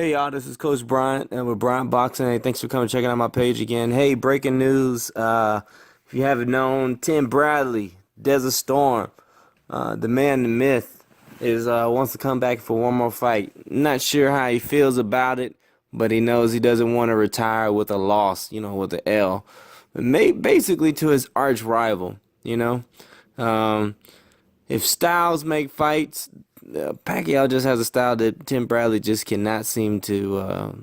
Hey y'all, this is Coach Bryant and with Bryant Boxing. Hey, thanks for coming checking out my page again. Hey, breaking news. If you haven't known, Tim Bradley, Desert Storm, the man, the myth, is wants to come back for one more fight. Not sure how he feels about it, but he knows he doesn't want to retire with a loss, with an L. Basically to his arch rival, you know. Um, if styles make fights, Pacquiao just has a style that Tim Bradley just cannot seem to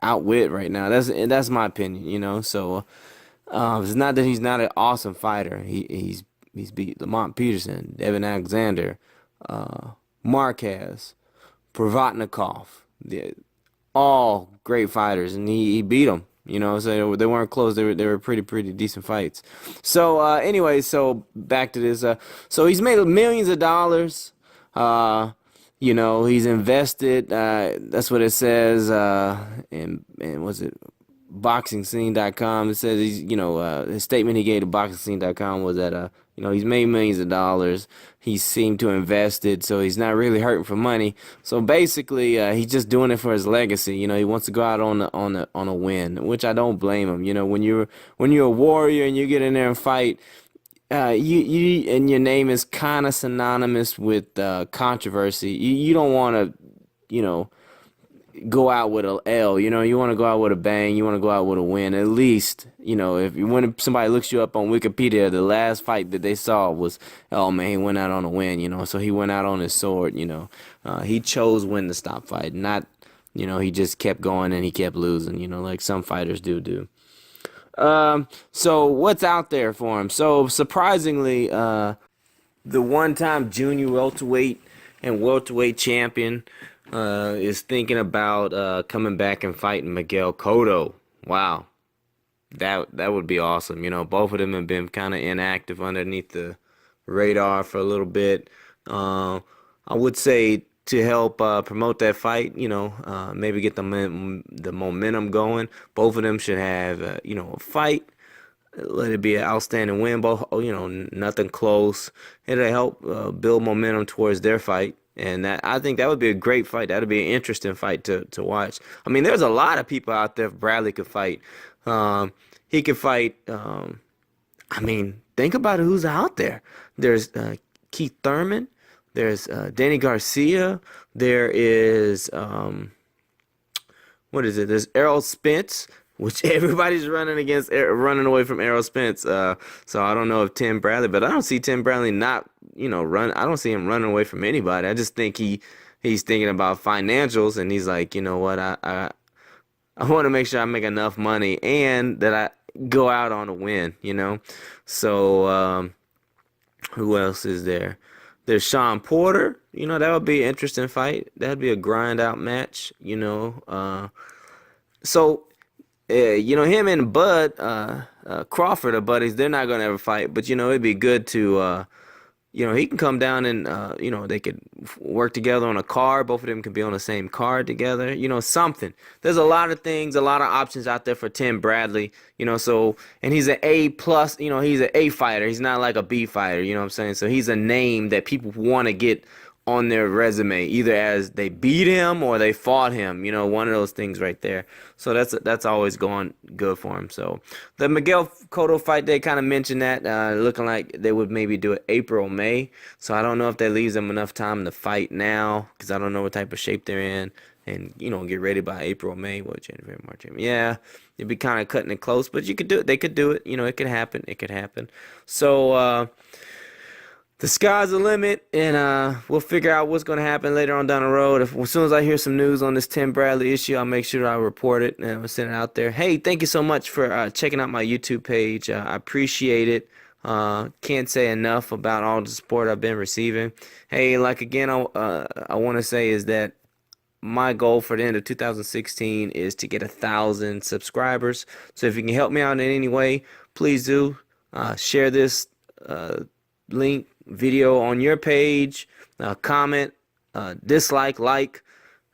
outwit right now. That's my opinion, So it's not that he's not an awesome fighter. He's beat Lamont Peterson, Devin Alexander, uh, Marquez, Provatnikov, all great fighters, and he beat them. So they weren't close. They were pretty decent fights. So anyway, so back to this. So he's made millions of dollars. Uh, he's invested. That's what it says. And was it BoxingScene.com? It says his statement he gave to BoxingScene.com was that he's made millions of dollars. He seemed to invest it, so he's not really hurting for money. So basically, he's just doing it for his legacy. He wants to go out on a win, which I don't blame him. When you're a warrior and you get in there and fight, you and your name is kind of synonymous with controversy. You don't want to, go out with a L. You want to go out with a bang. You want to go out with a win. At least, when somebody looks you up on Wikipedia, the last fight that they saw was, oh man, he went out on a win. So he went out on his sword. He chose when to stop fighting, not, he just kept going and he kept losing. Like some fighters do. So what's out there for him? So surprisingly, the one-time junior welterweight and welterweight champion is thinking about coming back and fighting Miguel Cotto. Wow, that would be awesome. Both of them have been kind of inactive underneath the radar for a little bit. I would say to help promote that fight, maybe get the momentum going. Both of them should have, a fight. Let it be an outstanding win. Both, nothing close. It'll help build momentum towards their fight. And I think that would be a great fight. That'd be an interesting fight to watch. I mean, there's a lot of people out there Bradley could fight. He could fight. I mean, think about who's out there. There's Keith Thurman. There's Danny Garcia. There is what is it? There's Errol Spence, which everybody's running away from Errol Spence. So I don't know if Tim Bradley, but I don't see Tim Bradley not, run. I don't see him running away from anybody. I just think he's thinking about financials, and he's like, you know what, I want to make sure I make enough money and that I go out on a win. So who else is there? There's Sean Porter. That would be an interesting fight. That'd be a grind out match. So him and Bud Crawford are buddies. They're not gonna ever fight, but it'd be good to he can come down and they could work together on a card. Both of them could be on the same card together. Something. There's a lot of things, a lot of options out there for Tim Bradley. So and he's an A plus. He's an A fighter. He's not like a B fighter. You know what I'm saying? So he's a name that people want to get on their resume, either as they beat him or they fought him, one of those things right there. So that's always going good for him. So the Miguel Cotto fight, they kind of mentioned that, looking like they would maybe do it April, May. So I don't know if that leaves them enough time to fight now, because I don't know what type of shape they're in, and get ready by April, May, January, March, April. Yeah, it'd be kind of cutting it close, but you could do it. They could do it. It could happen. It could happen. So the sky's the limit, and we'll figure out what's going to happen later on down the road. As soon as I hear some news on this Tim Bradley issue, I'll make sure I report it and I'll send it out there. Hey, thank you so much for checking out my YouTube page. I appreciate it. Can't say enough about all the support I've been receiving. Hey, like again, I want to say is that my goal for the end of 2016 is to get 1,000 subscribers. So if you can help me out in any way, please do. Share this link video on your page, comment, dislike, like,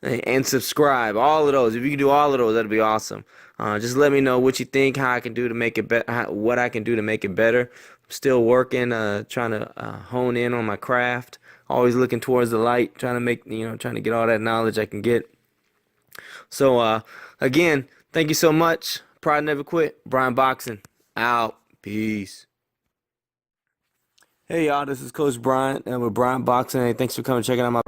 and subscribe. All of those. If you can do all of those, that'd be awesome. Just let me know what you think, how I can do to make it better, what I can do to make it better. I'm still working, trying to hone in on my craft. Always looking towards the light, trying to get all that knowledge I can get. So again, thank you so much. Pride never quit. Brian Boxing out. Peace. Hey y'all, this is Coach Brian and with Brian Boxing. Hey, thanks for coming checking out my